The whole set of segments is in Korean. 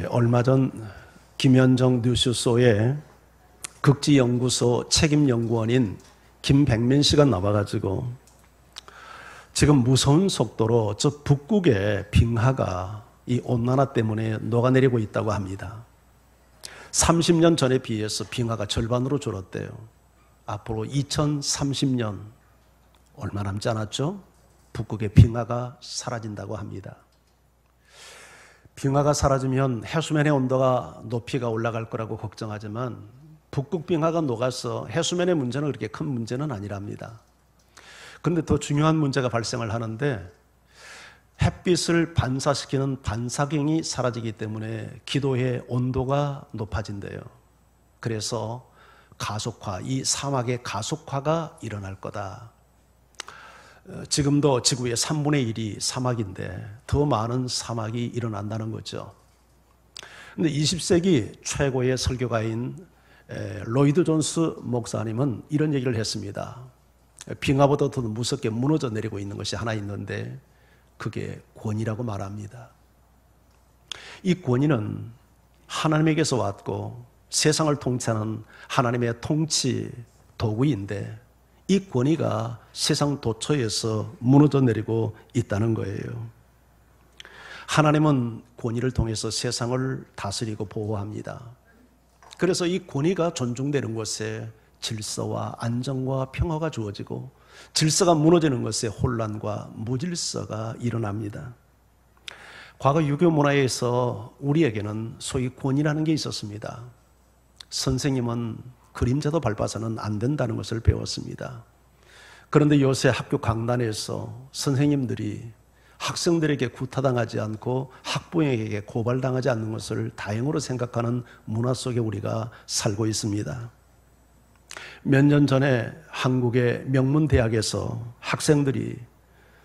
얼마 전 김현정 뉴스쇼에 극지연구소 책임연구원인 김백민 씨가 나와가지고 지금 무서운 속도로 저 북극의 빙하가 이 온난화 때문에 녹아내리고 있다고 합니다. 30년 전에 비해서 빙하가 절반으로 줄었대요. 앞으로 2030년 얼마 남지 않았죠? 북극의 빙하가 사라진다고 합니다. 빙하가 사라지면 해수면의 온도가 높이가 올라갈 거라고 걱정하지만 북극 빙하가 녹아서 해수면의 문제는 그렇게 큰 문제는 아니랍니다. 그런데 더 중요한 문제가 발생을 하는데 햇빛을 반사시키는 반사경이 사라지기 때문에 기도의 온도가 높아진대요. 그래서 가속화, 이 사막의 가속화가 일어날 거다. 지금도 지구의 3분의 1이 사막인데 더 많은 사막이 일어난다는 거죠. 그런데 20세기 최고의 설교가인 로이드 존스 목사님은 이런 얘기를 했습니다. 빙하보다 더 무섭게 무너져 내리고 있는 것이 하나 있는데 그게 권위라고 말합니다. 이 권위는 하나님에게서 왔고 세상을 통치하는 하나님의 통치 도구인데 이 권위가 세상 도처에서 무너져 내리고 있다는 거예요. 하나님은 권위를 통해서 세상을 다스리고 보호합니다. 그래서 이 권위가 존중되는 곳에 질서와 안정과 평화가 주어지고 질서가 무너지는 것에 혼란과 무질서가 일어납니다. 과거 유교 문화에서 우리에게는 소위 권위라는 게 있었습니다. 선생님은 그림자도 밟아서는 안 된다는 것을 배웠습니다. 그런데 요새 학교 강단에서 선생님들이 학생들에게 구타당하지 않고 학부형에게 고발당하지 않는 것을 다행으로 생각하는 문화 속에 우리가 살고 있습니다. 몇 년 전에 한국의 명문대학에서 학생들이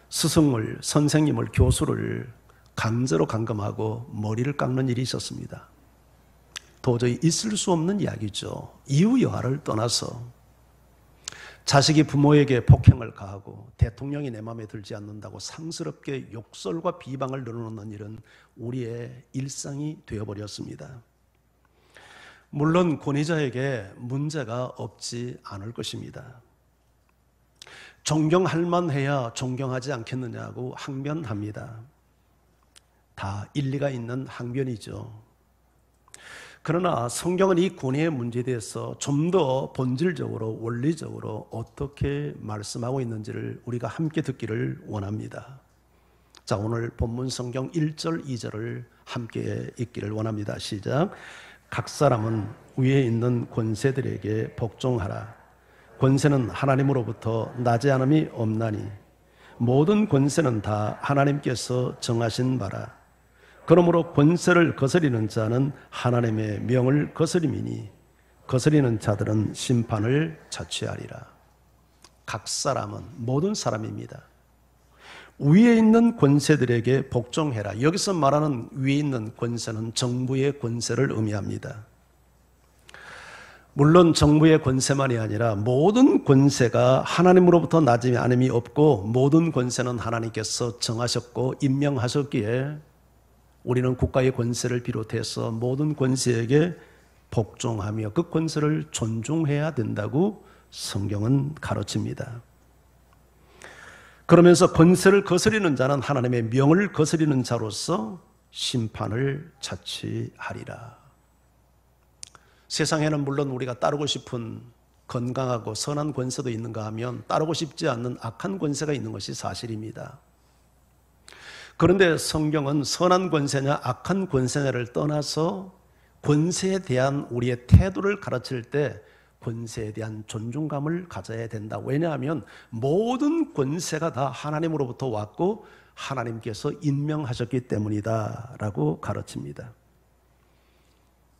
스승을, 선생님을, 교수를 강제로 감금하고 머리를 깎는 일이 있었습니다. 도저히 있을 수 없는 이야기죠. 이유 여하를 떠나서 자식이 부모에게 폭행을 가하고 대통령이 내 마음에 들지 않는다고 상스럽게 욕설과 비방을 늘어놓는 일은 우리의 일상이 되어버렸습니다. 물론 권위자에게 문제가 없지 않을 것입니다. 존경할 만해야 존경하지 않겠느냐고 항변합니다. 다 일리가 있는 항변이죠. 그러나 성경은 이 권위의 문제에 대해서 좀 더 본질적으로 원리적으로 어떻게 말씀하고 있는지를 우리가 함께 듣기를 원합니다. 자, 오늘 본문 성경 1절 2절을 함께 읽기를 원합니다. 시작. 각 사람은 위에 있는 권세들에게 복종하라. 권세는 하나님으로부터 나지 않음이 없나니 모든 권세는 다 하나님께서 정하신 바라. 그러므로 권세를 거스리는 자는 하나님의 명을 거스림이니 거스리는 자들은 심판을 자취하리라. 각 사람은 모든 사람입니다. 위에 있는 권세들에게 복종해라. 여기서 말하는 위에 있는 권세는 정부의 권세를 의미합니다. 물론 정부의 권세만이 아니라 모든 권세가 하나님으로부터 나지 않음이 없고 모든 권세는 하나님께서 정하셨고 임명하셨기에 우리는 국가의 권세를 비롯해서 모든 권세에게 복종하며 그 권세를 존중해야 된다고 성경은 가르칩니다. 그러면서 권세를 거스리는 자는 하나님의 명을 거스리는 자로서 심판을 자취하리라. 세상에는 물론 우리가 따르고 싶은 건강하고 선한 권세도 있는가 하면 따르고 싶지 않는 악한 권세가 있는 것이 사실입니다. 그런데 성경은 선한 권세냐 악한 권세냐를 떠나서 권세에 대한 우리의 태도를 가르칠 때 권세에 대한 존중감을 가져야 된다. 왜냐하면 모든 권세가 다 하나님으로부터 왔고 하나님께서 임명하셨기 때문이다 라고 가르칩니다.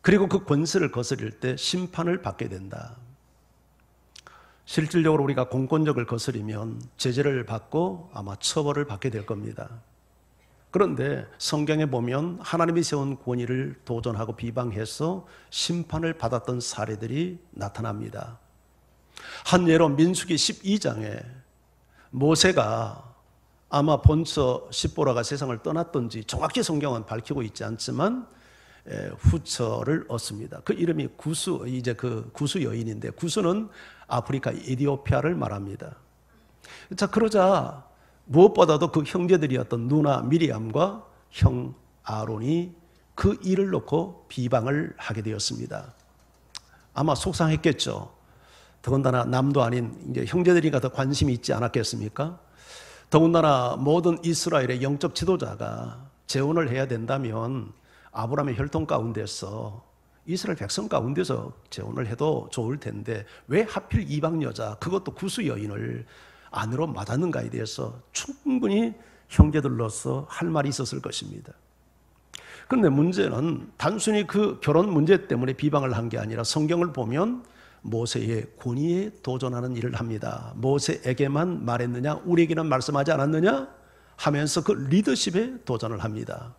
그리고 그 권세를 거스릴 때 심판을 받게 된다. 실질적으로 우리가 공권력을 거스리면 제재를 받고 아마 처벌을 받게 될 겁니다. 그런데 성경에 보면 하나님이 세운 권위를 도전하고 비방해서 심판을 받았던 사례들이 나타납니다. 한 예로 민수기 12장에 모세가 아마 본처 십보라가 세상을 떠났던지 정확히 성경은 밝히고 있지 않지만 후처를 얻습니다. 그 이름이 구수, 이제 그 구수 여인인데, 구수는 아프리카 에티오피아를 말합니다. 자, 그러자 무엇보다도 그 형제들이었던 누나 미리암과 형 아론이 그 일을 놓고 비방을 하게 되었습니다. 아마 속상했겠죠. 더군다나 남도 아닌 이제 형제들이니까 더 관심이 있지 않았겠습니까? 더군다나 모든 이스라엘의 영적 지도자가 재혼을 해야 된다면 아브라함의 혈통 가운데서 이스라엘 백성 가운데서 재혼을 해도 좋을 텐데 왜 하필 이방 여자, 그것도 구수 여인을 아내로 맞았는가에 대해서 충분히 형제들로서 할 말이 있었을 것입니다. 그런데 문제는 단순히 그 결혼 문제 때문에 비방을 한 게 아니라 성경을 보면 모세의 권위에 도전하는 일을 합니다. 모세에게만 말했느냐, 우리에게는 말씀하지 않았느냐 하면서 그 리더십에 도전을 합니다.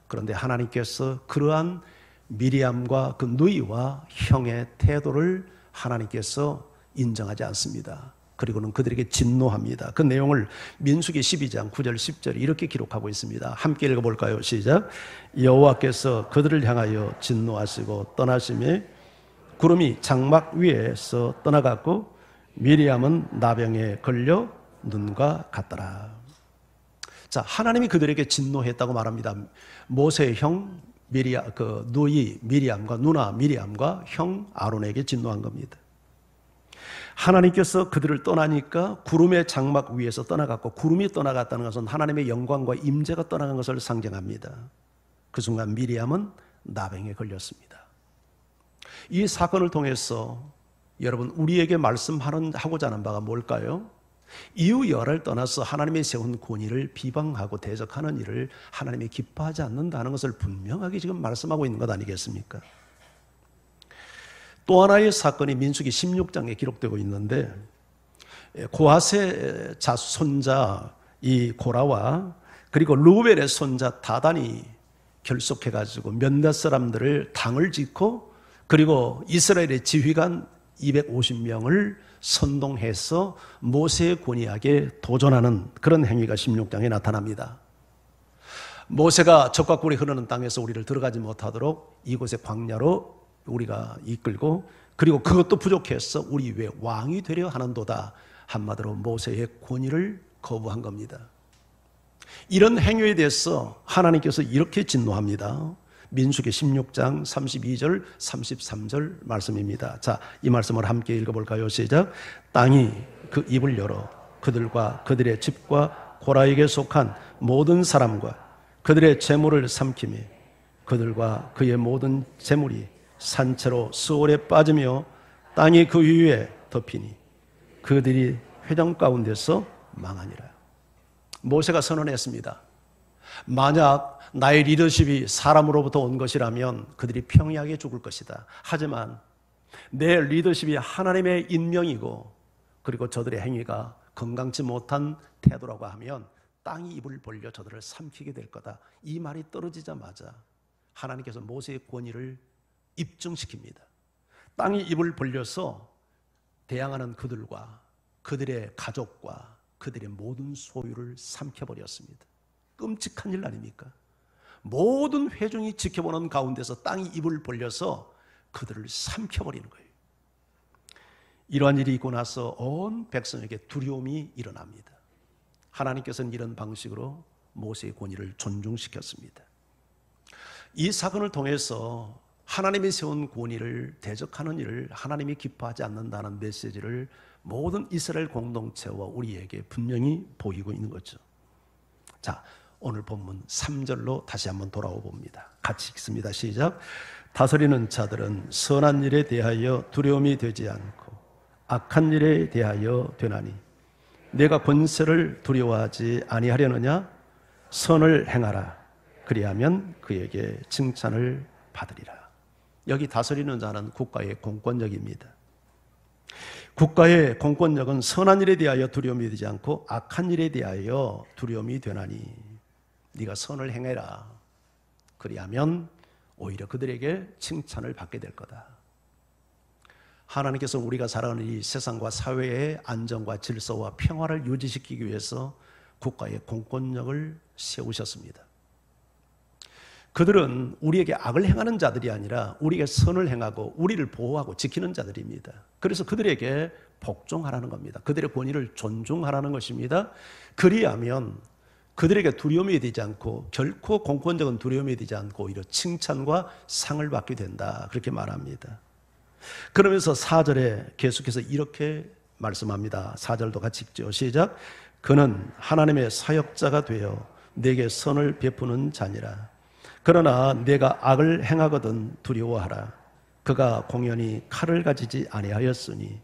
그런데 하나님께서 그러한 미리암과 그 누이와 형의 태도를 하나님께서 인정하지 않습니다. 그리고는 그들에게 진노합니다. 그 내용을 민수기 12장 9절 10절에 이렇게 기록하고 있습니다. 함께 읽어볼까요? 시작. 여호와께서 그들을 향하여 진노하시고 떠나심에 구름이 장막 위에서 떠나갔고 미리암은 나병에 걸려 눈과 같더라. 자, 하나님이 그들에게 진노했다고 말합니다. 모세의 형 그 누이 미리암과 누나 미리암과 형 아론에게 진노한 겁니다. 하나님께서 그들을 떠나니까 구름의 장막 위에서 떠나갔고, 구름이 떠나갔다는 것은 하나님의 영광과 임재가 떠나간 것을 상징합니다. 그 순간 미리암은 나병에 걸렸습니다. 이 사건을 통해서 여러분 우리에게 말씀하고자 하는 바가 뭘까요? 이유 여하를 떠나서 하나님의 세운 권위를 비방하고 대적하는 일을 하나님이 기뻐하지 않는다는 것을 분명하게 지금 말씀하고 있는 것 아니겠습니까? 또 하나의 사건이 민수기 16장에 기록되고 있는데, 고핫의 손자 이 고라와 그리고 루벨의 손자 다단이 결속해가지고 몇몇 사람들을 당을 짓고, 그리고 이스라엘의 지휘관 250명을 선동해서 모세의 권위하게 도전하는 그런 행위가 16장에 나타납니다. 모세가 적과 꿀이 흐르는 땅에서 우리를 들어가지 못하도록 이곳의 광야로 우리가 이끌고, 그리고 그것도 부족해서 우리 왜 왕이 되려 하는도다, 한마디로 모세의 권위를 거부한 겁니다. 이런 행위에 대해서 하나님께서 이렇게 진노합니다. 민수기 16장 32절 33절 말씀입니다. 자, 이 말씀을 함께 읽어볼까요? 시작. 땅이 그 입을 열어 그들과 그들의 집과 고라에게 속한 모든 사람과 그들의 재물을 삼키며 그들과 그의 모든 재물이 산채로 수월에 빠지며 땅이 그 위에 덮이니 그들이 회당 가운데서 망하니라. 모세가 선언했습니다. 만약 나의 리더십이 사람으로부터 온 것이라면 그들이 평이하게 죽을 것이다. 하지만 내 리더십이 하나님의 인명이고, 그리고 저들의 행위가 건강치 못한 태도라고 하면 땅이 입을 벌려 저들을 삼키게 될 거다. 이 말이 떨어지자마자 하나님께서 모세의 권위를 입증시킵니다. 땅이 입을 벌려서 대항하는 그들과 그들의 가족과 그들의 모든 소유를 삼켜버렸습니다. 끔찍한 일 아닙니까? 모든 회중이 지켜보는 가운데서 땅이 입을 벌려서 그들을 삼켜버리는 거예요. 이러한 일이 있고 나서 온 백성에게 두려움이 일어납니다. 하나님께서는 이런 방식으로 모세의 권위를 존중시켰습니다. 이 사건을 통해서 하나님이 세운 권위를 대적하는 일을 하나님이 기뻐하지 않는다는 메시지를 모든 이스라엘 공동체와 우리에게 분명히 보이고 있는 거죠. 자, 오늘 본문 3절로 다시 한번 돌아오 봅니다. 같이 읽습니다. 시작. 다스리는 자들은 선한 일에 대하여 두려움이 되지 않고 악한 일에 대하여 되나니 내가 권세를 두려워하지 아니하려느냐? 선을 행하라. 그리하면 그에게 칭찬을 받으리라. 여기 다스리는 자는 국가의 공권력입니다. 국가의 공권력은 선한 일에 대하여 두려움이 되지 않고 악한 일에 대하여 두려움이 되나니 네가 선을 행해라. 그리하면 오히려 그들에게 칭찬을 받게 될 거다. 하나님께서 우리가 살아가는 이 세상과 사회의 안정과 질서와 평화를 유지시키기 위해서 국가의 공권력을 세우셨습니다. 그들은 우리에게 악을 행하는 자들이 아니라 우리에게 선을 행하고 우리를 보호하고 지키는 자들입니다. 그래서 그들에게 복종하라는 겁니다. 그들의 권위를 존중하라는 것입니다. 그리하면 그들에게 두려움이 되지 않고 결코 공권적인 두려움이 되지 않고 오히려 칭찬과 상을 받게 된다. 그렇게 말합니다. 그러면서 4절에 계속해서 이렇게 말씀합니다. 4절도 같이 읽죠. 시작. 그는 하나님의 사역자가 되어 내게 선을 베푸는 자니라. 그러나 내가 악을 행하거든 두려워하라. 그가 공연히 칼을 가지지 아니하였으니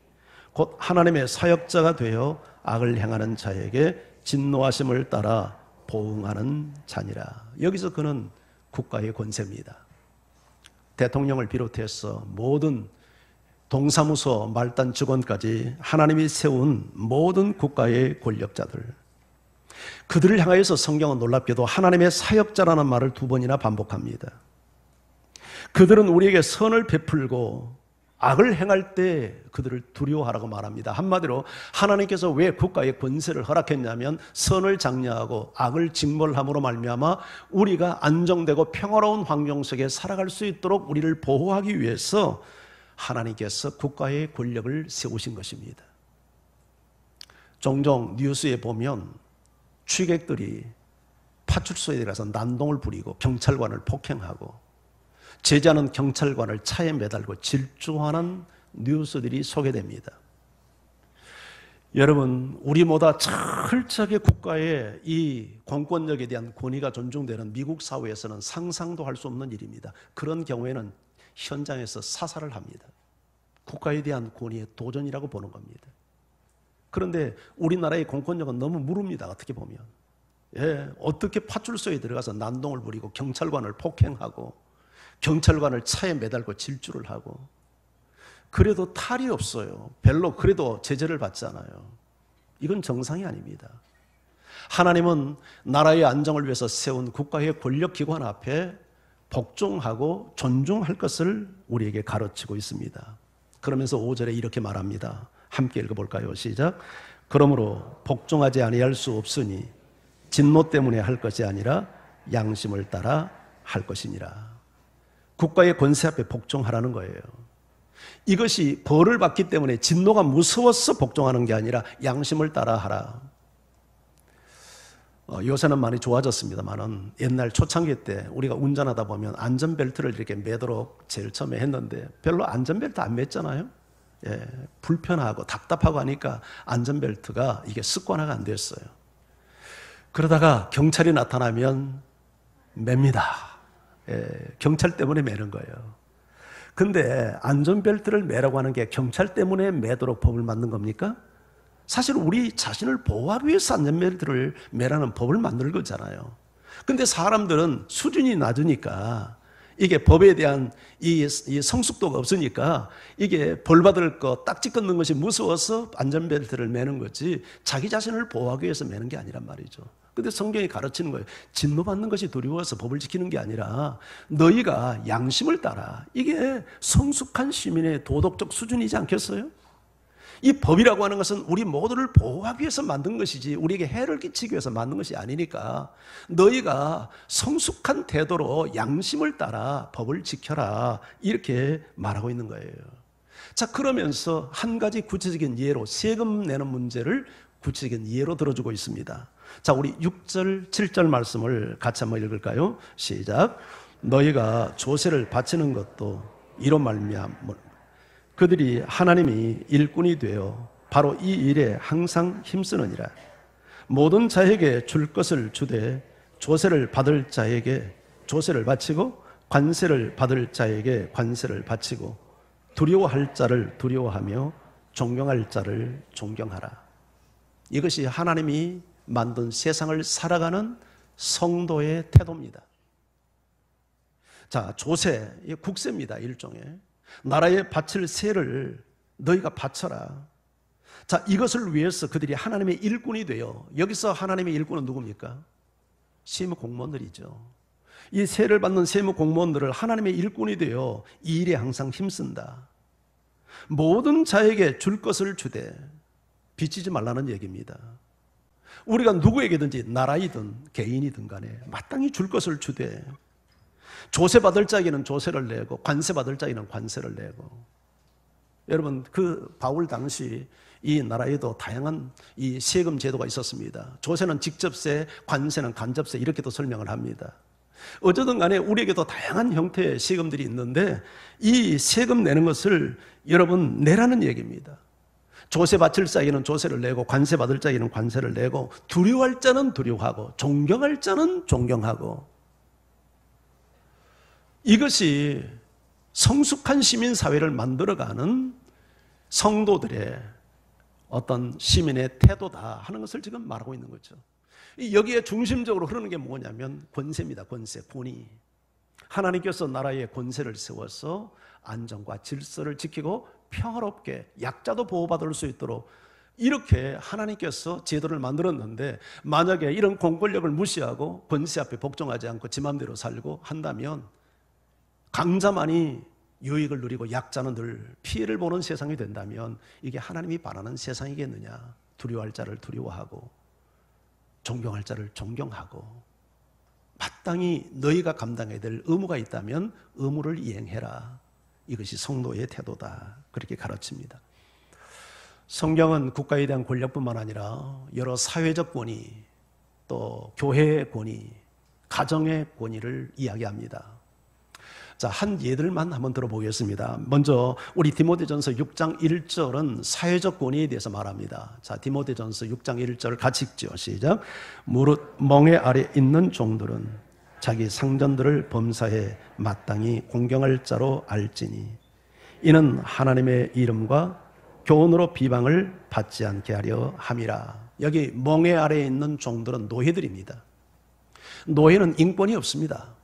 곧 하나님의 사역자가 되어 악을 행하는 자에게 진노하심을 따라 보응하는 자니라. 여기서 그는 국가의 권세입니다. 대통령을 비롯해서 모든 동사무소 말단 직원까지 하나님이 세운 모든 국가의 권력자들, 그들을 향하여서 성경은 놀랍게도 하나님의 사역자라는 말을 2번이나 반복합니다. 그들은 우리에게 선을 베풀고 악을 행할 때 그들을 두려워하라고 말합니다. 한마디로 하나님께서 왜 국가의 권세를 허락했냐면 선을 장려하고 악을 직몰함으로 말미암아 우리가 안정되고 평화로운 환경 속에 살아갈 수 있도록 우리를 보호하기 위해서 하나님께서 국가의 권력을 세우신 것입니다. 종종 뉴스에 보면 취객들이 파출소에 들어가서 난동을 부리고 경찰관을 폭행하고 제지하는 경찰관을 차에 매달고 질주하는 뉴스들이 소개됩니다. 여러분, 우리보다 철저하게 국가의 이 공권력에 대한 권위가 존중되는 미국 사회에서는 상상도 할 수 없는 일입니다. 그런 경우에는 현장에서 사살을 합니다. 국가에 대한 권위의 도전이라고 보는 겁니다. 그런데 우리나라의 공권력은 너무 무릅니다. 어떻게 보면. 어떻게 파출소에 들어가서 난동을 부리고 경찰관을 폭행하고 경찰관을 차에 매달고 질주를 하고, 그래도 탈이 없어요. 별로 그래도 제재를 받잖아요. 이건 정상이 아닙니다. 하나님은 나라의 안정을 위해서 세운 국가의 권력기관 앞에 복종하고 존중할 것을 우리에게 가르치고 있습니다. 그러면서 5절에 이렇게 말합니다. 함께 읽어볼까요? 시작. 그러므로 복종하지 아니할 수 없으니 진노 때문에 할 것이 아니라 양심을 따라 할 것이니라. 국가의 권세 앞에 복종하라는 거예요. 이것이 벌을 받기 때문에 진노가 무서워서 복종하는 게 아니라 양심을 따라 하라. 요새는 많이 좋아졌습니다만은 옛날 초창기 때 우리가 운전하다 보면 안전벨트를 이렇게 매도록 제일 처음에 했는데 별로 안전벨트 안 맸잖아요. 불편하고 답답하고 하니까 안전벨트가 이게 습관화가 안 됐어요. 그러다가 경찰이 나타나면 맵니다. 경찰 때문에 매는 거예요. 근데 안전벨트를 매라고 하는 게 경찰 때문에 매도록 법을 만든 겁니까? 사실 우리 자신을 보호하기 위해서 안전벨트를 매라는 법을 만든 거잖아요. 근데 사람들은 수준이 낮으니까 이게 법에 대한 이 성숙도가 없으니까 이게 벌 받을 거 딱지 끊는 것이 무서워서 안전벨트를 매는 거지 자기 자신을 보호하기 위해서 매는 게 아니란 말이죠. 근데 성경이 가르치는 거예요. 진노받는 것이 두려워서 법을 지키는 게 아니라 너희가 양심을 따라. 이게 성숙한 시민의 도덕적 수준이지 않겠어요? 이 법이라고 하는 것은 우리 모두를 보호하기 위해서 만든 것이지 우리에게 해를 끼치기 위해서 만든 것이 아니니까 너희가 성숙한 태도로 양심을 따라 법을 지켜라. 이렇게 말하고 있는 거예요. 자, 그러면서 한 가지 구체적인 예로 세금 내는 문제를 구체적인 예로 들어주고 있습니다. 자, 우리 6절, 7절 말씀을 같이 한번 읽을까요? 시작. 너희가 조세를 바치는 것도 이로 말미암아 그들이 하나님이 일꾼이 되어 바로 이 일에 항상 힘쓰느니라. 모든 자에게 줄 것을 주되 조세를 받을 자에게 조세를 바치고 관세를 받을 자에게 관세를 바치고 두려워할 자를 두려워하며 존경할 자를 존경하라. 이것이 하나님이 만든 세상을 살아가는 성도의 태도입니다. 자, 조세, 국세입니다. 일종의. 나라에 바칠 세를 너희가 바쳐라. 자, 이것을 위해서 그들이 하나님의 일꾼이 되어, 여기서 하나님의 일꾼은 누굽니까? 세무 공무원들이죠. 이 세를 받는 세무 공무원들을 하나님의 일꾼이 되어 이 일에 항상 힘쓴다. 모든 자에게 줄 것을 주되 빚지지 말라는 얘기입니다. 우리가 누구에게든지 나라이든 개인이든 간에 마땅히 줄 것을 주되 조세 받을 자에게는 조세를 내고 관세 받을 자에게는 관세를 내고. 여러분, 그 바울 당시 이 나라에도 다양한 이 세금 제도가 있었습니다. 조세는 직접세, 관세는 간접세, 이렇게도 설명을 합니다. 어쨌든 간에 우리에게도 다양한 형태의 세금들이 있는데 이 세금 내는 것을 여러분 내라는 얘기입니다. 조세 바칠 자에게는 조세를 내고 관세 받을 자에게는 관세를 내고 두려워할 자는 두려워하고 존경할 자는 존경하고. 이것이 성숙한 시민사회를 만들어가는 성도들의 어떤 시민의 태도다 하는 것을 지금 말하고 있는 거죠. 여기에 중심적으로 흐르는 게 뭐냐면 권세입니다. 권세, 권위. 하나님께서 나라에 권세를 세워서 안정과 질서를 지키고 평화롭게 약자도 보호받을 수 있도록 이렇게 하나님께서 제도를 만들었는데, 만약에 이런 공권력을 무시하고 권세 앞에 복종하지 않고 지 맘대로 살고 한다면 강자만이 유익을 누리고 약자는 늘 피해를 보는 세상이 된다면 이게 하나님이 바라는 세상이겠느냐. 두려워할 자를 두려워하고 존경할 자를 존경하고 마땅히 너희가 감당해야 될 의무가 있다면 의무를 이행해라. 이것이 성도의 태도다. 그렇게 가르칩니다. 성경은 국가에 대한 권력뿐만 아니라 여러 사회적 권위, 또 교회의 권위, 가정의 권위를 이야기합니다. 자, 한 예들만 한번 들어보겠습니다. 먼저 우리 디모데전서 6장 1절은 사회적 권위에 대해서 말합니다. 자, 디모데전서 6장 1절 같이 읽죠. 시작. 무릇 멍에 아래 있는 종들은 자기 상전들을 범사에 마땅히 공경할 자로 알지니 이는 하나님의 이름과 교훈으로 비방을 받지 않게 하려 함이라. 여기 멍에 아래에 있는 종들은 노예들입니다. 노예는 인권이 없습니다.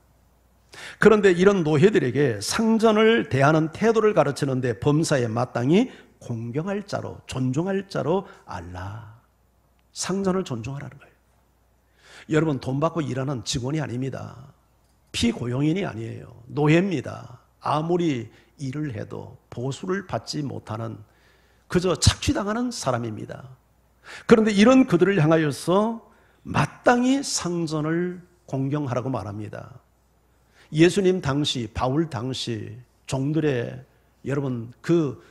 그런데 이런 노예들에게 상전을 대하는 태도를 가르치는데 범사에 마땅히 공경할 자로, 존중할 자로 알라. 상전을 존중하라는 거예요. 여러분, 돈 받고 일하는 직원이 아닙니다. 피고용인이 아니에요. 노예입니다. 아무리 일을 해도 보수를 받지 못하는 그저 착취당하는 사람입니다. 그런데 이런 그들을 향하여서 마땅히 상전을 공경하라고 말합니다. 예수님 당시, 바울 당시 종들의 여러분 그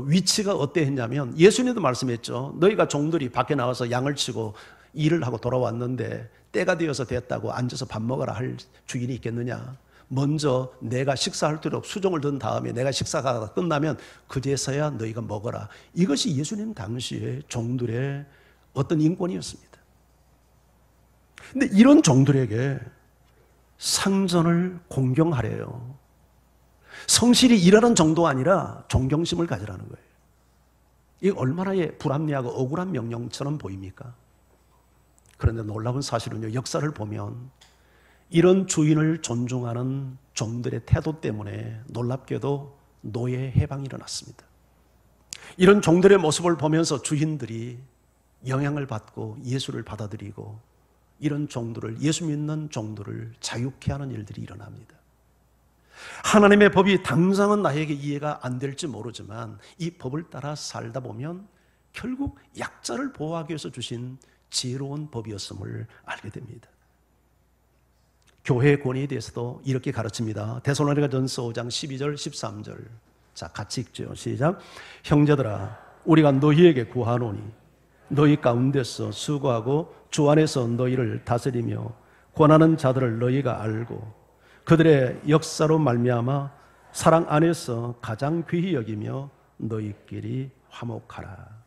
위치가 어땠냐면 예수님도 말씀했죠. 너희가 종들이 밖에 나와서 양을 치고 일을 하고 돌아왔는데 때가 되어서 됐다고 앉아서 밥 먹어라 할 주인이 있겠느냐. 먼저 내가 식사할 도록 수종을 든 다음에 내가 식사가 끝나면 그제서야 너희가 먹어라. 이것이 예수님 당시의 종들의 어떤 인권이었습니다. 근데 이런 종들에게 상전을 공경하래요. 성실히 일하는 정도가 아니라 존경심을 가지라는 거예요. 이게 얼마나 불합리하고 억울한 명령처럼 보입니까? 그런데 놀라운 사실은요, 역사를 보면 이런 주인을 존중하는 종들의 태도 때문에 놀랍게도 노예 해방이 일어났습니다. 이런 종들의 모습을 보면서 주인들이 영향을 받고 예수를 받아들이고 이런 종들을, 예수 믿는 종들을 자유케 하는 일들이 일어납니다. 하나님의 법이 당장은 나에게 이해가 안 될지 모르지만 이 법을 따라 살다 보면 결국 약자를 보호하기 위해서 주신 지혜로운 법이었음을 알게 됩니다. 교회의 권위에 대해서도 이렇게 가르칩니다. 데살로니가전서 5장 12절 13절. 자, 같이 읽죠. 시작. 형제들아, 우리가 너희에게 구하노니 너희 가운데서 수고하고 주 안에서 너희를 다스리며 권하는 자들을 너희가 알고 그들의 역사로 말미암아 사랑 안에서 가장 귀히 여기며 너희끼리 화목하라.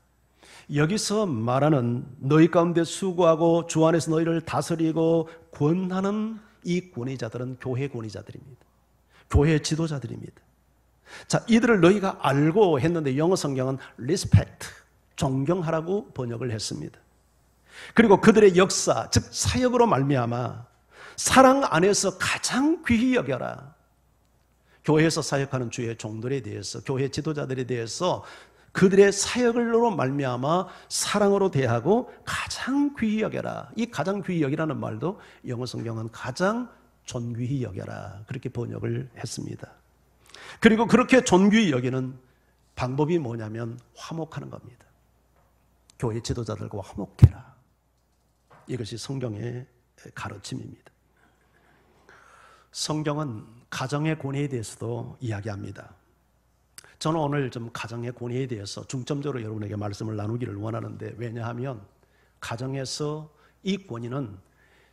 여기서 말하는 너희 가운데 수고하고 주 안에서 너희를 다스리고 권하는 이 권위자들은 교회 권위자들입니다. 교회 지도자들입니다. 자, 이들을 너희가 알고 했는데 영어 성경은 respect, 존경하라고 번역을 했습니다. 그리고 그들의 역사, 즉 사역으로 말미암아 사랑 안에서 가장 귀히 여겨라. 교회에서 사역하는 주의 종들에 대해서, 교회 지도자들에 대해서 그들의 사역으로 말미암아 사랑으로 대하고 가장 귀히 여겨라. 이 가장 귀히 여기라는 말도 영어 성경은 가장 존귀히 여겨라. 그렇게 번역을 했습니다. 그리고 그렇게 존귀히 여기는 방법이 뭐냐면 화목하는 겁니다. 교회 지도자들과 화목해라. 이것이 성경의 가르침입니다. 성경은 가정의 권위에 대해서도 이야기합니다. 저는 오늘 좀 가정의 권위에 대해서 중점적으로 여러분에게 말씀을 나누기를 원하는데, 왜냐하면 가정에서 이 권위는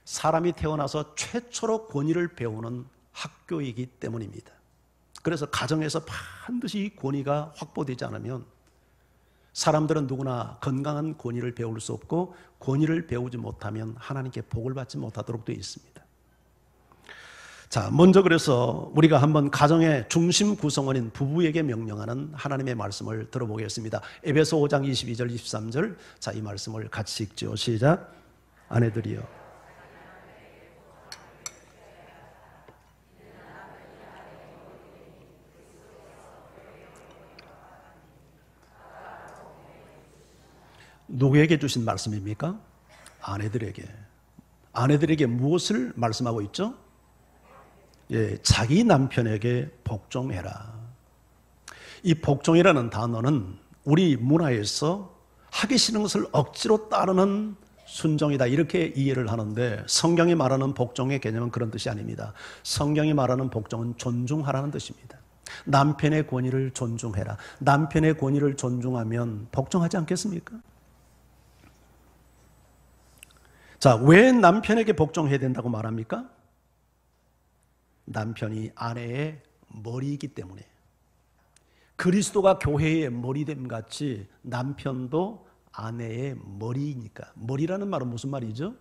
사람이 태어나서 최초로 권위를 배우는 학교이기 때문입니다. 그래서 가정에서 반드시 이 권위가 확보되지 않으면 사람들은 누구나 건강한 권위를 배울 수 없고, 권위를 배우지 못하면 하나님께 복을 받지 못하도록 되어 있습니다. 자, 먼저 그래서 우리가 한번 가정의 중심 구성원인 부부에게 명령하는 하나님의 말씀을 들어보겠습니다. 에베소 5장 22절 23절. 자, 이 말씀을 같이 읽죠. 시작. 아내들이여 누구에게 주신 말씀입니까? 아내들에게. 아내들에게 무엇을 말씀하고 있죠? 예, 자기 남편에게 복종해라. 이 복종이라는 단어는 우리 문화에서 하기 싫은 것을 억지로 따르는 순종이다, 이렇게 이해를 하는데, 성경이 말하는 복종의 개념은 그런 뜻이 아닙니다. 성경이 말하는 복종은 존중하라는 뜻입니다. 남편의 권위를 존중해라. 남편의 권위를 존중하면 복종하지 않겠습니까? 자, 왜 남편에게 복종해야 된다고 말합니까? 남편이 아내의 머리이기 때문에. 그리스도가 교회의 머리됨 같이 남편도 아내의 머리이니까. 머리라는 말은 무슨 말이죠?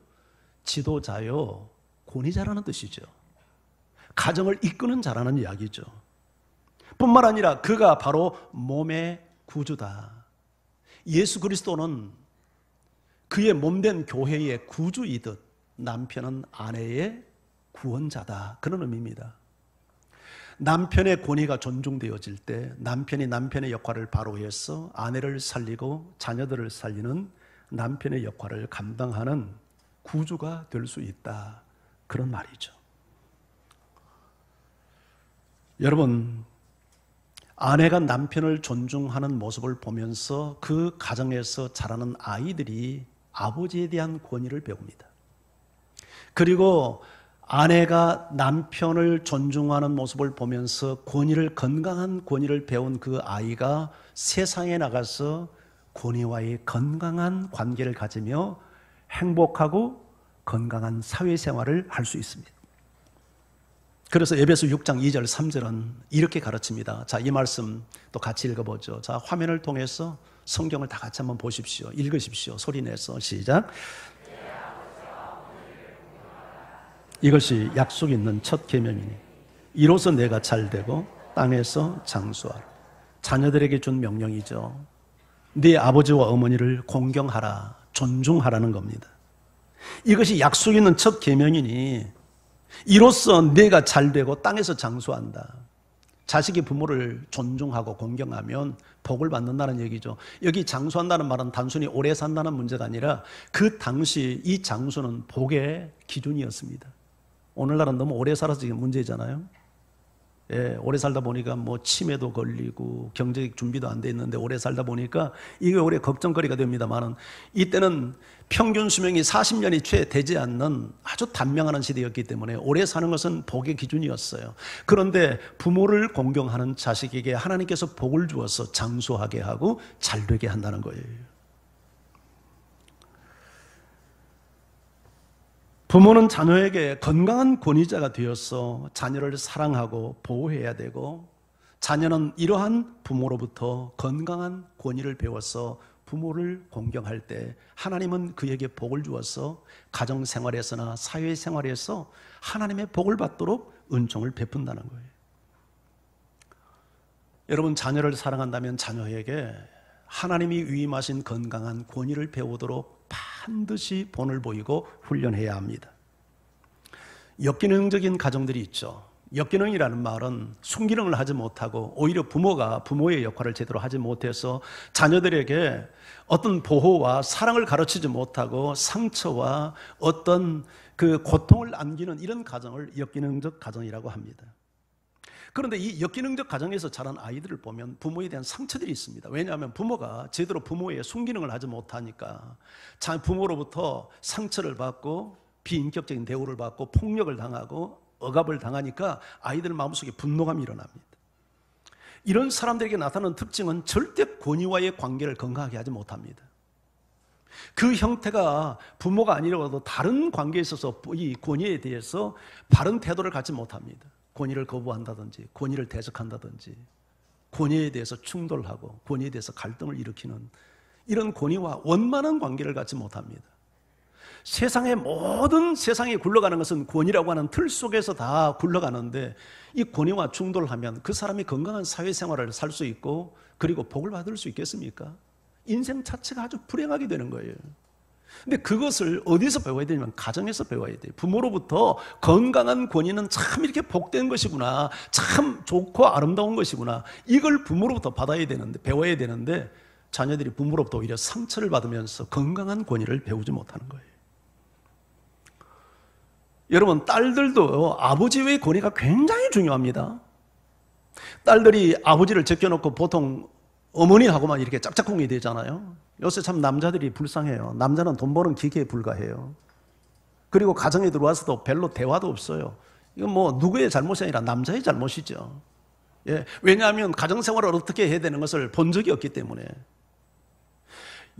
지도자요, 권위자라는 뜻이죠. 가정을 이끄는 자라는 이야기죠. 뿐만 아니라 그가 바로 몸의 구주다. 예수 그리스도는 그의 몸된 교회의 구주이듯 남편은 아내의 구원자다, 그런 의미입니다. 남편의 권위가 존중되어질 때 남편이 남편의 역할을 바로 해서 아내를 살리고 자녀들을 살리는 남편의 역할을 감당하는 구주가 될 수 있다, 그런 말이죠. 여러분, 아내가 남편을 존중하는 모습을 보면서 그 가정에서 자라는 아이들이 아버지에 대한 권위를 배웁니다. 그리고 아내가 남편을 존중하는 모습을 보면서 건강한 권위를 배운 그 아이가 세상에 나가서 권위와의 건강한 관계를 가지며 행복하고 건강한 사회생활을 할 수 있습니다. 그래서 에베소 6장 2절 3절은 이렇게 가르칩니다. 자, 이 말씀 또 같이 읽어보죠. 자, 화면을 통해서 성경을 다 같이 한번 보십시오. 읽으십시오. 소리내서 시작. 이것이 약속 있는 첫 계명이니 이로써 내가 잘되고 땅에서 장수하라. 자녀들에게 준 명령이죠. 네 아버지와 어머니를 공경하라, 존중하라는 겁니다. 이것이 약속 있는 첫 계명이니 이로써 내가 잘되고 땅에서 장수한다. 자식이 부모를 존중하고 공경하면 복을 받는다는 얘기죠. 여기 장수한다는 말은 단순히 오래 산다는 문제가 아니라 그 당시 이 장수는 복의 기준이었습니다. 오늘날은 너무 오래 살아서 지금 문제잖아요. 예, 오래 살다 보니까 뭐 치매도 걸리고 경제적 준비도 안 돼 있는데 오래 살다 보니까 이게 오래 걱정거리가 됩니다만은, 이때는 평균 수명이 40년이 채 되지 않는 아주 단명한 시대였기 때문에 오래 사는 것은 복의 기준이었어요. 그런데 부모를 공경하는 자식에게 하나님께서 복을 주어서 장수하게 하고 잘되게 한다는 거예요. 부모는 자녀에게 건강한 권위자가 되어서 자녀를 사랑하고 보호해야 되고, 자녀는 이러한 부모로부터 건강한 권위를 배워서 부모를 공경할 때 하나님은 그에게 복을 주어서 가정생활에서나 사회생활에서 하나님의 복을 받도록 은총을 베푼다는 거예요. 여러분, 자녀를 사랑한다면 자녀에게 하나님이 위임하신 건강한 권위를 배우도록 반드시 본을 보이고 훈련해야 합니다. 역기능적인 가정들이 있죠. 역기능이라는 말은 순기능을 하지 못하고 오히려 부모가 부모의 역할을 제대로 하지 못해서 자녀들에게 어떤 보호와 사랑을 가르치지 못하고 상처와 어떤 그 고통을 안기는 이런 가정을 역기능적 가정이라고 합니다. 그런데 이 역기능적 가정에서 자란 아이들을 보면 부모에 대한 상처들이 있습니다. 왜냐하면 부모가 제대로 부모의 순기능을 하지 못하니까 부모로부터 상처를 받고 비인격적인 대우를 받고 폭력을 당하고 억압을 당하니까 아이들 마음속에 분노감이 일어납니다. 이런 사람들에게 나타나는 특징은 절대 권위와의 관계를 건강하게 하지 못합니다. 그 형태가 부모가 아니라도 다른 관계에 있어서 이 권위에 대해서 바른 태도를 갖지 못합니다. 권위를 거부한다든지 권위를 대적한다든지 권위에 대해서 충돌하고 권위에 대해서 갈등을 일으키는 이런 권위와 원만한 관계를 갖지 못합니다. 세상의 모든 세상이 굴러가는 것은 권위라고 하는 틀 속에서 다 굴러가는데 이 권위와 충돌하면 그 사람이 건강한 사회생활을 살 수 있고 그리고 복을 받을 수 있겠습니까? 인생 자체가 아주 불행하게 되는 거예요. 근데 그것을 어디서 배워야 되냐면 가정에서 배워야 돼요. 부모로부터 건강한 권위는 참 이렇게 복된 것이구나, 참 좋고 아름다운 것이구나, 이걸 부모로부터 받아야 되는데, 배워야 되는데 자녀들이 부모로부터 오히려 상처를 받으면서 건강한 권위를 배우지 못하는 거예요. 여러분, 딸들도 아버지의 권위가 굉장히 중요합니다. 딸들이 아버지를 제껴놓고 보통 어머니하고만 이렇게 짝짝꿍이 되잖아요. 요새 참 남자들이 불쌍해요. 남자는 돈 버는 기계에 불과해요. 그리고 가정에 들어와서도 별로 대화도 없어요. 이건 뭐 누구의 잘못이 아니라 남자의 잘못이죠. 예, 왜냐하면 가정생활을 어떻게 해야 되는 것을 본 적이 없기 때문에.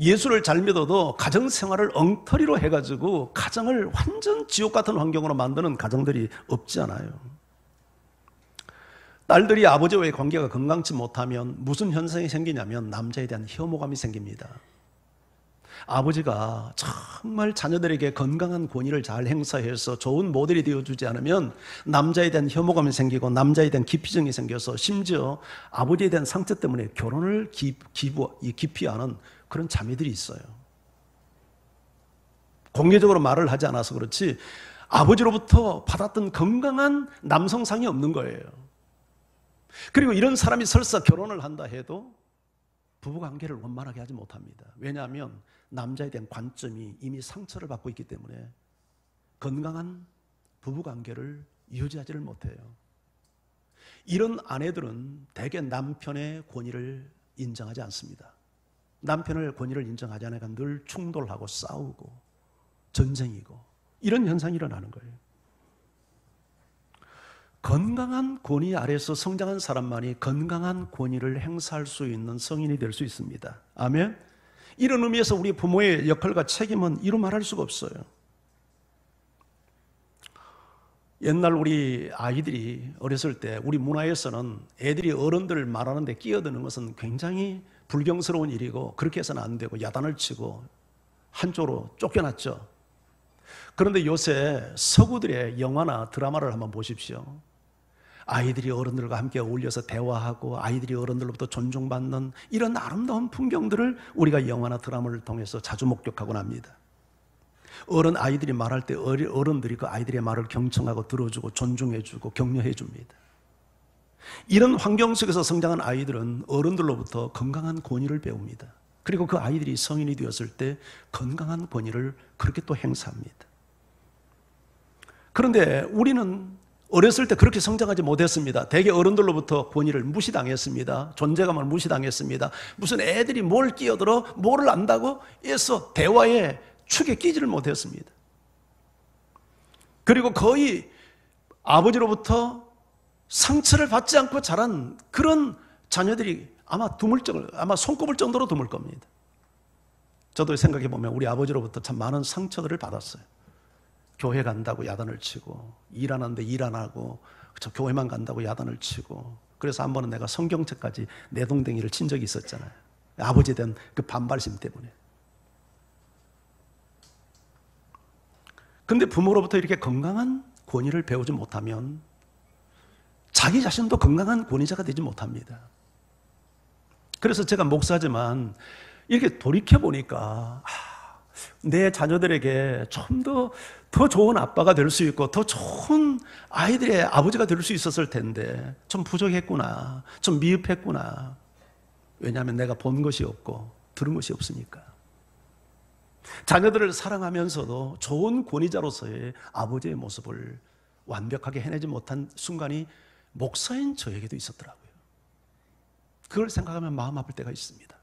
예수를 잘 믿어도 가정생활을 엉터리로 해가지고 가정을 완전 지옥 같은 환경으로 만드는 가정들이 없지 않아요. 딸들이 아버지와의 관계가 건강치 못하면 무슨 현상이 생기냐면 남자에 대한 혐오감이 생깁니다. 아버지가 정말 자녀들에게 건강한 권위를 잘 행사해서 좋은 모델이 되어주지 않으면 남자에 대한 혐오감이 생기고 남자에 대한 기피증이 생겨서 심지어 아버지에 대한 상처 때문에 결혼을 기피하는 그런 자매들이 있어요. 공개적으로 말을 하지 않아서 그렇지 아버지로부터 받았던 건강한 남성상이 없는 거예요. 그리고 이런 사람이 설사 결혼을 한다 해도 부부관계를 원만하게 하지 못합니다. 왜냐하면 남자에 대한 관점이 이미 상처를 받고 있기 때문에 건강한 부부관계를 유지하지를 못해요. 이런 아내들은 대개 남편의 권위를 인정하지 않습니다. 남편의 권위를 인정하지 않으니까 늘 충돌하고 싸우고 전쟁이고 이런 현상이 일어나는 거예요. 건강한 권위 아래서 성장한 사람만이 건강한 권위를 행사할 수 있는 성인이 될 수 있습니다. 아멘. 이런 의미에서 우리 부모의 역할과 책임은 이루 말할 수가 없어요. 옛날 우리 아이들이 어렸을 때 우리 문화에서는 애들이 어른들을 말하는데 끼어드는 것은 굉장히 불경스러운 일이고 그렇게 해서는 안 되고 야단을 치고 한쪽으로 쫓겨났죠. 그런데 요새 서구들의 영화나 드라마를 한번 보십시오. 아이들이 어른들과 함께 어울려서 대화하고 아이들이 어른들로부터 존중받는 이런 아름다운 풍경들을 우리가 영화나 드라마를 통해서 자주 목격하곤 합니다. 아이들이 말할 때 어른들이 그 아이들의 말을 경청하고 들어주고 존중해주고 격려해 줍니다. 이런 환경 속에서 성장한 아이들은 어른들로부터 건강한 권위를 배웁니다. 그리고 그 아이들이 성인이 되었을 때 건강한 권위를 그렇게 또 행사합니다. 그런데 우리는 어렸을 때 그렇게 성장하지 못했습니다. 대개 어른들로부터 권위를 무시당했습니다. 존재감을 무시당했습니다. 무슨 애들이 뭘 끼어들어 뭐를 안다고 해서 대화의 축에 끼지를 못했습니다. 그리고 거의 아버지로부터 상처를 받지 않고 자란 그런 자녀들이 아마 손꼽을 정도로 드물 겁니다. 저도 생각해 보면 우리 아버지로부터 참 많은 상처들을 받았어요. 교회 간다고 야단을 치고 일 안 하는데 일 안 하고 저 교회만 간다고 야단을 치고 그래서 한 번은 내가 성경책까지 내동댕이를 친 적이 있었잖아요. 아버지에 대한 그 반발심 때문에. 근데 부모로부터 이렇게 건강한 권위를 배우지 못하면 자기 자신도 건강한 권위자가 되지 못합니다. 그래서 제가 목사지만 이렇게 돌이켜보니까 내 자녀들에게 좀 더 좋은 아빠가 될 수 있고 더 좋은 아이들의 아버지가 될 수 있었을 텐데 좀 부족했구나, 좀 미흡했구나. 왜냐하면 내가 본 것이 없고 들은 것이 없으니까. 자녀들을 사랑하면서도 좋은 권위자로서의 아버지의 모습을 완벽하게 해내지 못한 순간이 목사인 저에게도 있었더라고요. 그걸 생각하면 마음 아플 때가 있습니다.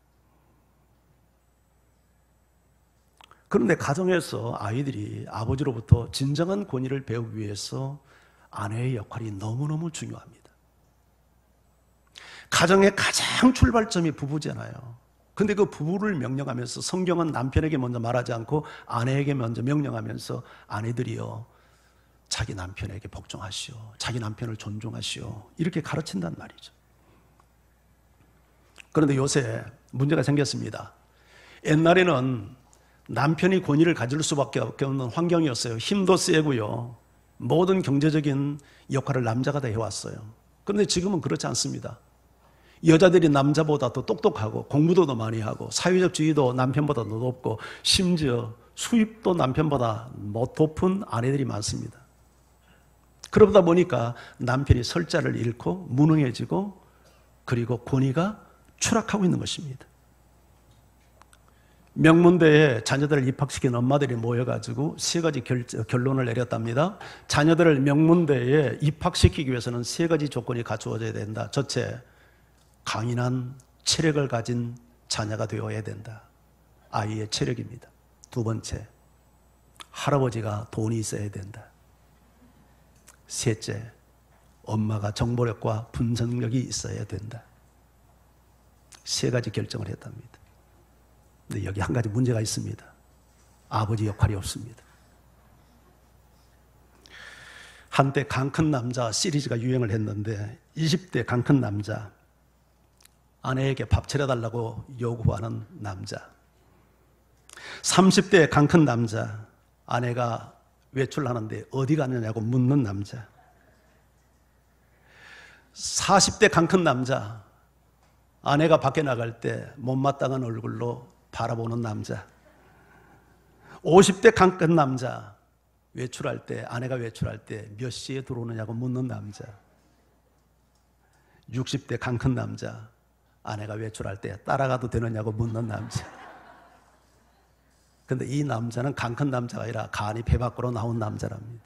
그런데 가정에서 아이들이 아버지로부터 진정한 권위를 배우기 위해서 아내의 역할이 너무너무 중요합니다. 가정의 가장 출발점이 부부잖아요. 근데 그 부부를 명령하면서 성경은 남편에게 먼저 말하지 않고 아내에게 먼저 명령하면서 아내들이여 자기 남편에게 복종하시오, 자기 남편을 존중하시오, 이렇게 가르친단 말이죠. 그런데 요새 문제가 생겼습니다. 옛날에는 남편이 권위를 가질 수밖에 없는 환경이었어요. 힘도 세고요, 모든 경제적인 역할을 남자가 다 해왔어요. 그런데 지금은 그렇지 않습니다. 여자들이 남자보다 더 똑똑하고 공부도 더 많이 하고 사회적 지위도 남편보다 더 높고 심지어 수입도 남편보다 높은 아내들이 많습니다. 그러다 보니까 남편이 설자를 잃고 무능해지고 그리고 권위가 추락하고 있는 것입니다. 명문대에 자녀들을 입학시킨 엄마들이 모여가지고 세 가지 결론을 내렸답니다. 자녀들을 명문대에 입학시키기 위해서는 세 가지 조건이 갖추어져야 된다. 첫째, 강인한 체력을 가진 자녀가 되어야 된다. 아이의 체력입니다. 두 번째, 할아버지가 돈이 있어야 된다. 셋째, 엄마가 정보력과 분석력이 있어야 된다. 세 가지 결정을 했답니다. 근데 여기 한 가지 문제가 있습니다. 아버지 역할이 없습니다. 한때 강 큰 남자 시리즈가 유행을 했는데 20대 강 큰 남자, 아내에게 밥 차려달라고 요구하는 남자, 30대 강 큰 남자, 아내가 외출하는데 어디 가느냐고 묻는 남자, 40대 강 큰 남자, 아내가 밖에 나갈 때 못마땅한 얼굴로 바라보는 남자, 50대 강 큰 남자, 외출할 때, 아내가 외출할 때 몇 시에 들어오느냐고 묻는 남자, 60대 강 큰 남자, 아내가 외출할 때 따라가도 되느냐고 묻는 남자. 근데 이 남자는 강 큰 남자가 아니라 간이 배 밖으로 나온 남자랍니다.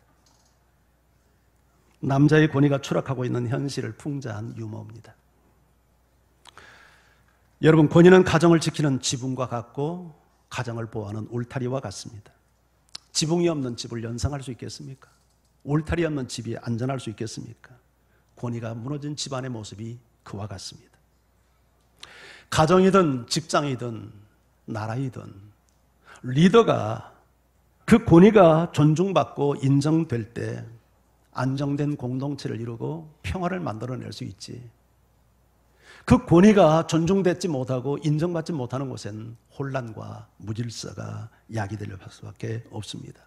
남자의 권위가 추락하고 있는 현실을 풍자한 유머입니다. 여러분, 권위는 가정을 지키는 지붕과 같고 가정을 보호하는 울타리와 같습니다. 지붕이 없는 집을 연상할 수 있겠습니까? 울타리 없는 집이 안전할 수 있겠습니까? 권위가 무너진 집안의 모습이 그와 같습니다. 가정이든 직장이든 나라이든 리더가 그 권위가 존중받고 인정될 때 안정된 공동체를 이루고 평화를 만들어낼 수 있지, 그 권위가 존중받지 못하고 인정받지 못하는 곳엔 혼란과 무질서가 야기될 수밖에 없습니다.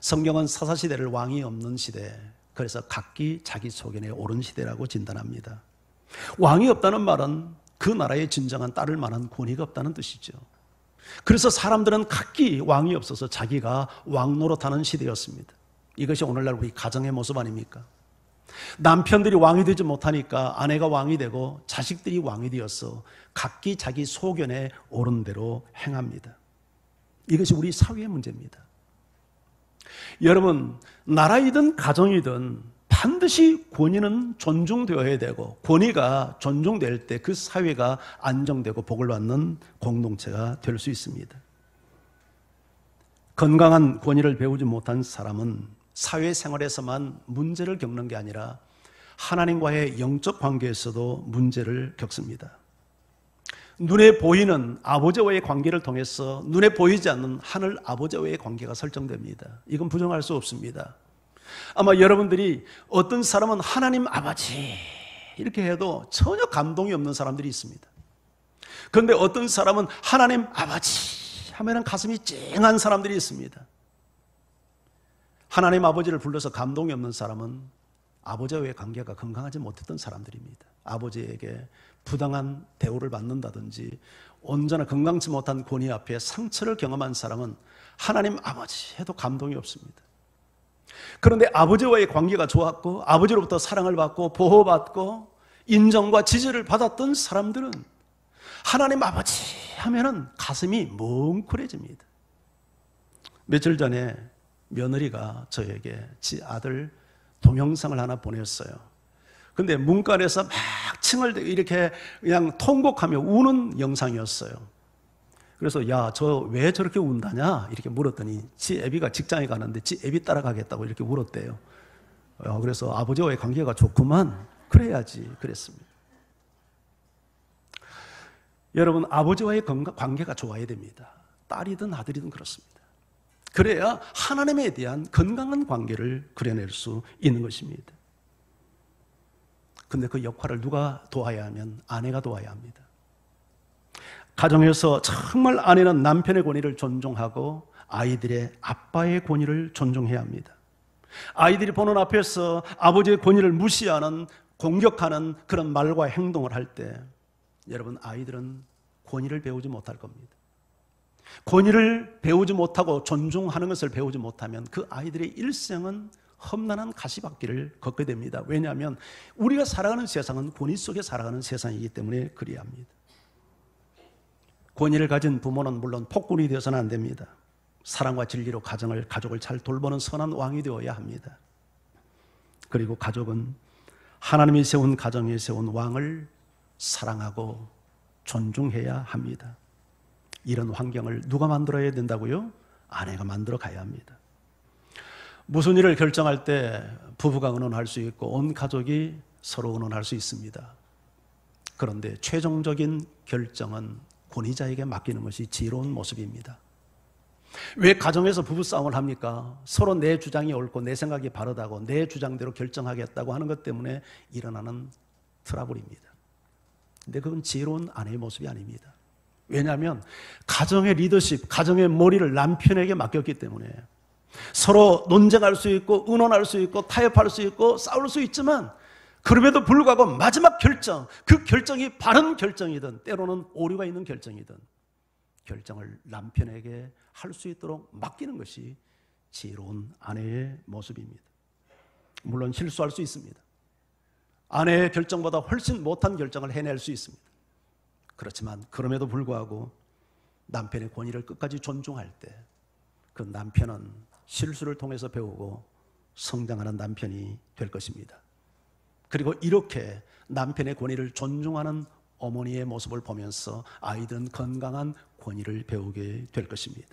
성경은 사사시대를 왕이 없는 시대, 그래서 각기 자기 소견에 옳은 시대라고 진단합니다. 왕이 없다는 말은 그 나라에 진정한 따를 만한 권위가 없다는 뜻이죠. 그래서 사람들은 각기 왕이 없어서 자기가 왕 노릇하는 시대였습니다. 이것이 오늘날 우리 가정의 모습 아닙니까? 남편들이 왕이 되지 못하니까 아내가 왕이 되고 자식들이 왕이 되어서 각기 자기 소견에 옳은 대로 행합니다. 이것이 우리 사회의 문제입니다. 여러분, 나라이든 가정이든 반드시 권위는 존중되어야 되고, 권위가 존중될 때 그 사회가 안정되고 복을 받는 공동체가 될 수 있습니다. 건강한 권위를 배우지 못한 사람은 사회생활에서만 문제를 겪는 게 아니라 하나님과의 영적 관계에서도 문제를 겪습니다. 눈에 보이는 아버지와의 관계를 통해서 눈에 보이지 않는 하늘 아버지와의 관계가 설정됩니다. 이건 부정할 수 없습니다. 아마 여러분들이 어떤 사람은 하나님 아버지 이렇게 해도 전혀 감동이 없는 사람들이 있습니다. 그런데 어떤 사람은 하나님 아버지 하면은 가슴이 찡한 사람들이 있습니다. 하나님 아버지를 불러서 감동이 없는 사람은 아버지와의 관계가 건강하지 못했던 사람들입니다. 아버지에게 부당한 대우를 받는다든지 온전히 건강치 못한 권위 앞에 상처를 경험한 사람은 하나님 아버지 해도 감동이 없습니다. 그런데 아버지와의 관계가 좋았고 아버지로부터 사랑을 받고 보호받고 인정과 지지를 받았던 사람들은 하나님 아버지 하면은 가슴이 뭉클해집니다. 며칠 전에 며느리가 저에게 지 아들 동영상을 하나 보냈어요. 근데 문간에서 막 층을 이렇게 그냥 통곡하며 우는 영상이었어요. 그래서 야, 저 왜 저렇게 운다냐 이렇게 물었더니 지 애비가 직장에 가는데 지 애비 따라가겠다고 이렇게 울었대요. 그래서 아버지와의 관계가 좋구만. 그래야지. 그랬습니다. 여러분, 아버지와의 관계가 좋아야 됩니다. 딸이든 아들이든 그렇습니다. 그래야 하나님에 대한 건강한 관계를 그려낼 수 있는 것입니다. 근데 그 역할을 누가 도와야 하면 아내가 도와야 합니다. 가정에서 정말 아내는 남편의 권위를 존중하고 아이들의 아빠의 권위를 존중해야 합니다. 아이들이 보는 앞에서 아버지의 권위를 무시하는, 공격하는 그런 말과 행동을 할 때 여러분, 아이들은 권위를 배우지 못할 겁니다. 권위를 배우지 못하고 존중하는 것을 배우지 못하면 그 아이들의 일생은 험난한 가시밭길을 걷게 됩니다. 왜냐하면 우리가 살아가는 세상은 권위 속에 살아가는 세상이기 때문에 그래야 합니다. 권위를 가진 부모는 물론 폭군이 되어서는 안 됩니다. 사랑과 진리로 가족을 잘 돌보는 선한 왕이 되어야 합니다. 그리고 가족은 하나님이 세운 가정에 세운 왕을 사랑하고 존중해야 합니다. 이런 환경을 누가 만들어야 된다고요? 아내가 만들어 가야 합니다. 무슨 일을 결정할 때 부부가 의논할 수 있고 온 가족이 서로 의논할 수 있습니다. 그런데 최종적인 결정은 권위자에게 맡기는 것이 지혜로운 모습입니다. 왜 가정에서 부부싸움을 합니까? 서로 내 주장이 옳고 내 생각이 바르다고 내 주장대로 결정하겠다고 하는 것 때문에 일어나는 트러블입니다. 근데 그건 지혜로운 아내의 모습이 아닙니다. 왜냐하면 가정의 리더십, 가정의 머리를 남편에게 맡겼기 때문에 서로 논쟁할 수 있고 의논할 수 있고 타협할 수 있고 싸울 수 있지만 그럼에도 불구하고 마지막 결정, 그 결정이 바른 결정이든 때로는 오류가 있는 결정이든 결정을 남편에게 할 수 있도록 맡기는 것이 지혜로운 아내의 모습입니다. 물론 실수할 수 있습니다. 아내의 결정보다 훨씬 못한 결정을 해낼 수 있습니다. 그렇지만 그럼에도 불구하고 남편의 권위를 끝까지 존중할 때 그 남편은 실수를 통해서 배우고 성장하는 남편이 될 것입니다. 그리고 이렇게 남편의 권위를 존중하는 어머니의 모습을 보면서 아이들은 건강한 권위를 배우게 될 것입니다.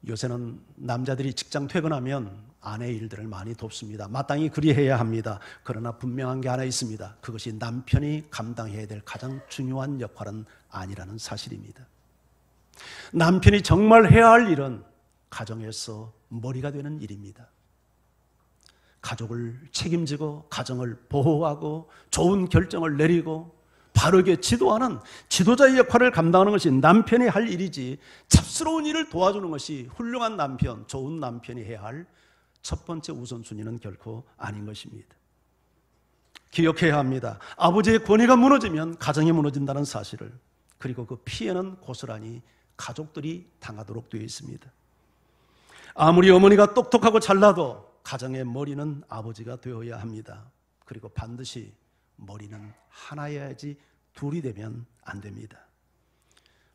요새는 남자들이 직장 퇴근하면 아내의 일들을 많이 돕습니다. 마땅히 그리해야 합니다. 그러나 분명한 게 하나 있습니다. 그것이 남편이 감당해야 될 가장 중요한 역할은 아니라는 사실입니다. 남편이 정말 해야 할 일은 가정에서 머리가 되는 일입니다. 가족을 책임지고 가정을 보호하고 좋은 결정을 내리고 바르게 지도하는 지도자의 역할을 감당하는 것이 남편이 할 일이지 잡스러운 일을 도와주는 것이 훌륭한 남편, 좋은 남편이 해야 할 첫 번째 우선순위는 결코 아닌 것입니다. 기억해야 합니다. 아버지의 권위가 무너지면 가정이 무너진다는 사실을, 그리고 그 피해는 고스란히 가족들이 당하도록 되어 있습니다. 아무리 어머니가 똑똑하고 잘나도 가정의 머리는 아버지가 되어야 합니다. 그리고 반드시 머리는 하나여야지 둘이 되면 안 됩니다.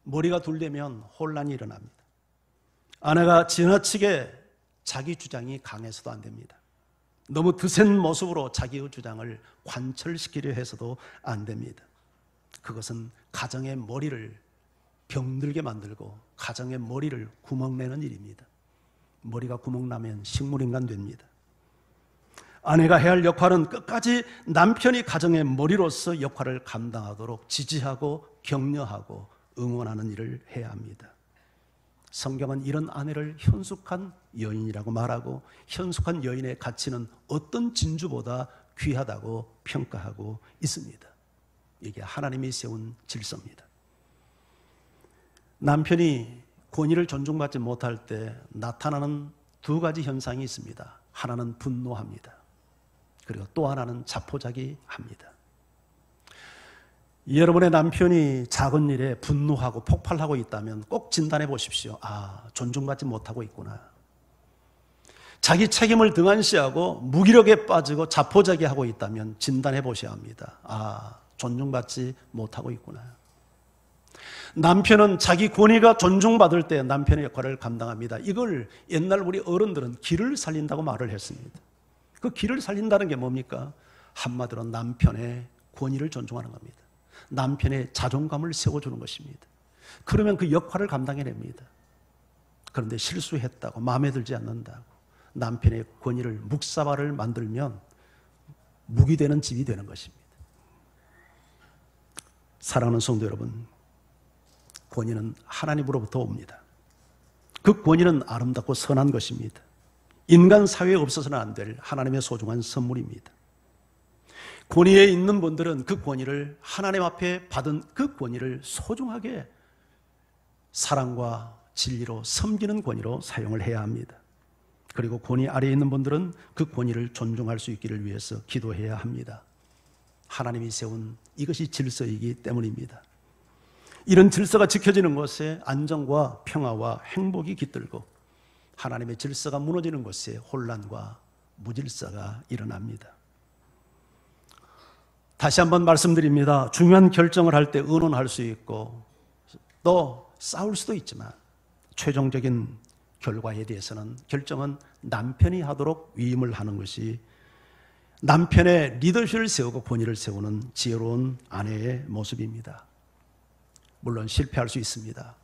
머리가 둘 되면 혼란이 일어납니다. 아내가 지나치게 자기 주장이 강해서도 안 됩니다. 너무 드센 모습으로 자기의 주장을 관철시키려 해서도 안 됩니다. 그것은 가정의 머리를 병들게 만들고 가정의 머리를 구멍내는 일입니다. 머리가 구멍나면 식물인간 됩니다. 아내가 해야 할 역할은 끝까지 남편이 가정의 머리로서 역할을 감당하도록 지지하고 격려하고 응원하는 일을 해야 합니다. 성경은 이런 아내를 현숙한 여인이라고 말하고 현숙한 여인의 가치는 어떤 진주보다 귀하다고 평가하고 있습니다. 이게 하나님이 세운 질서입니다. 남편이 권위를 존중받지 못할 때 나타나는 두 가지 현상이 있습니다. 하나는 분노합니다. 그리고 또 하나는 자포자기합니다. 여러분의 남편이 작은 일에 분노하고 폭발하고 있다면 꼭 진단해 보십시오. 존중받지 못하고 있구나. 자기 책임을 등한시하고 무기력에 빠지고 자포자기하고 있다면 진단해 보셔야 합니다. 존중받지 못하고 있구나. 남편은 자기 권위가 존중받을 때 남편의 역할을 감당합니다. 이걸 옛날 우리 어른들은 길을 살린다고 말을 했습니다. 그 길을 살린다는 게 뭡니까? 한마디로 남편의 권위를 존중하는 겁니다. 남편의 자존감을 세워주는 것입니다. 그러면 그 역할을 감당해냅니다. 그런데 실수했다고 마음에 들지 않는다고 남편의 권위를 묵사발을 만들면 묵이 되는 집이 되는 것입니다. 사랑하는 성도 여러분, 권위는 하나님으로부터 옵니다. 그 권위는 아름답고 선한 것입니다. 인간 사회에 없어서는 안 될 하나님의 소중한 선물입니다. 권위에 있는 분들은 그 권위를, 하나님 앞에 받은 그 권위를 소중하게 사랑과 진리로 섬기는 권위로 사용을 해야 합니다. 그리고 권위 아래에 있는 분들은 그 권위를 존중할 수 있기를 위해서 기도해야 합니다. 하나님이 세운 이것이 질서이기 때문입니다. 이런 질서가 지켜지는 곳에 안정과 평화와 행복이 깃들고 하나님의 질서가 무너지는 곳에 혼란과 무질서가 일어납니다. 다시 한번 말씀드립니다. 중요한 결정을 할 때 의논할 수 있고 또 싸울 수도 있지만 최종적인 결과에 대해서는 결정은 남편이 하도록 위임을 하는 것이 남편의 리더십을 세우고 권위를 세우는 지혜로운 아내의 모습입니다. 물론 실패할 수 있습니다.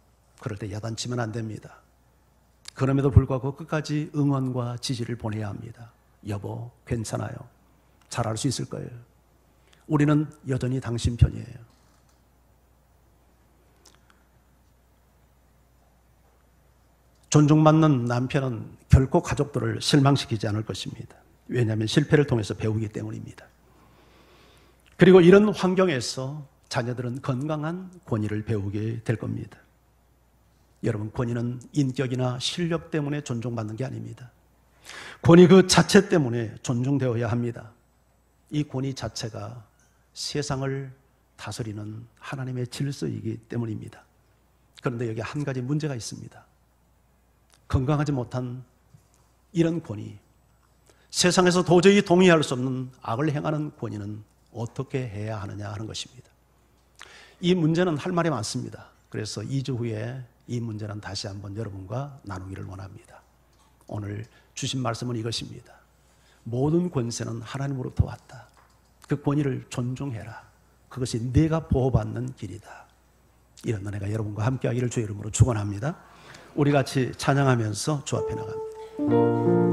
그럴 때 야단치면 안 됩니다. 그럼에도 불구하고 끝까지 응원과 지지를 보내야 합니다. 여보, 괜찮아요. 잘할 수 있을 거예요. 우리는 여전히 당신 편이에요. 존중받는 남편은 결코 가족들을 실망시키지 않을 것입니다. 왜냐하면 실패를 통해서 배우기 때문입니다. 그리고 이런 환경에서 자녀들은 건강한 권위를 배우게 될 겁니다. 여러분, 권위는 인격이나 실력 때문에 존중받는 게 아닙니다. 권위 그 자체 때문에 존중되어야 합니다. 이 권위 자체가 세상을 다스리는 하나님의 질서이기 때문입니다. 그런데 여기 한 가지 문제가 있습니다. 건강하지 못한 이런 권위, 세상에서 도저히 동의할 수 없는 악을 행하는 권위는 어떻게 해야 하느냐 하는 것입니다. 이 문제는 할 말이 많습니다. 그래서 2주 후에 이 문제는 다시 한번 여러분과 나누기를 원합니다. 오늘 주신 말씀은 이것입니다. 모든 권세는 하나님으로부터 왔다. 그 권위를 존중해라. 그것이 내가 보호받는 길이다. 이런 은혜가 여러분과 함께하기를 주의 이름으로 축원합니다. 우리 같이 찬양하면서 주 앞에 나갑니다.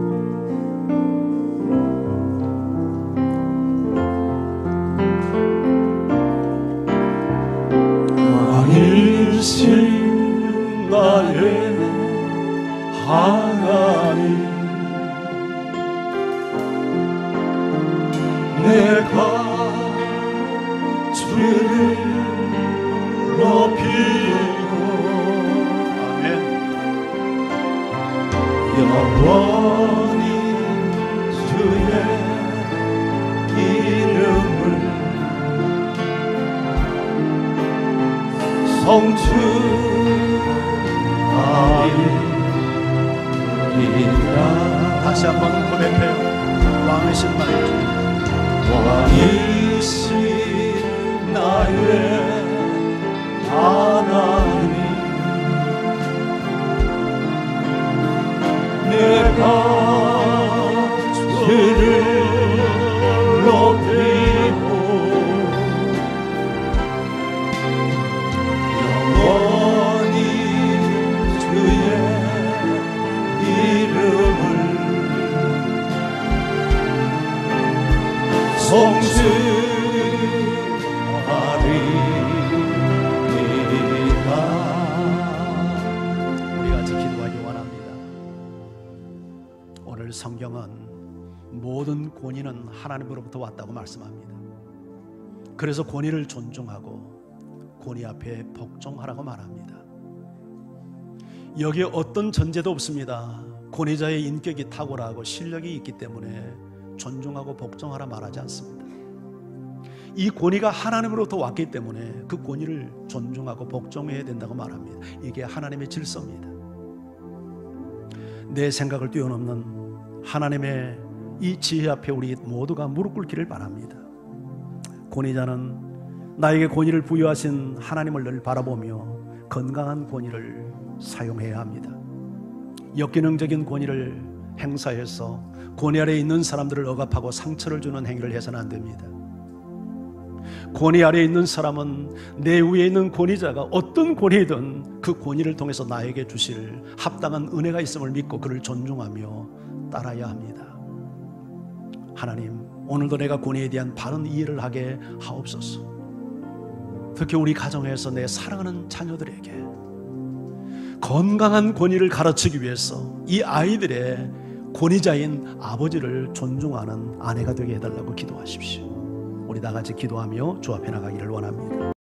왕이신 나의 하나님, 내가 주를 높이고 영원히 주의 이름을 성취하리이다. 다시 한번 고백해요. 왕이신 나의 주, 왕이신 나의 하나님, 내가 주를 높이고 영원히 주의 이름을 성취하리이다. 우리 같이 기도하기 원합니다. 오늘 성경은 모든 권위는 하나님으로부터 왔다고 말씀합니다. 그래서 권위를 존중하고 권위 앞에 복종하라고 말합니다. 여기에 어떤 전제도 없습니다. 권위자의 인격이 탁월하고 실력이 있기 때문에 존중하고 복종하라 말하지 않습니다. 이 권위가 하나님으로부터 왔기 때문에 그 권위를 존중하고 복종해야 된다고 말합니다. 이게 하나님의 질서입니다. 내 생각을 뛰어넘는 하나님의 이 지혜 앞에 우리 모두가 무릎 꿇기를 바랍니다. 권위자는 나에게 권위를 부여하신 하나님을 늘 바라보며 건강한 권위를 사용해야 합니다. 역기능적인 권위를 행사해서 권위 아래에 있는 사람들을 억압하고 상처를 주는 행위를 해서는 안 됩니다. 권위 아래에 있는 사람은 내 위에 있는 권위자가 어떤 권위든 그 권위를 통해서 나에게 주실 합당한 은혜가 있음을 믿고 그를 존중하며 따라야 합니다. 하나님, 오늘도 내가 권위에 대한 바른 이해를 하게 하옵소서. 특히 우리 가정에서 내 사랑하는 자녀들에게 건강한 권위를 가르치기 위해서 이 아이들의 권위자인 아버지를 존중하는 아내가 되게 해달라고 기도하십시오. 우리 다 같이 기도하며 주 앞에 나가기를 원합니다.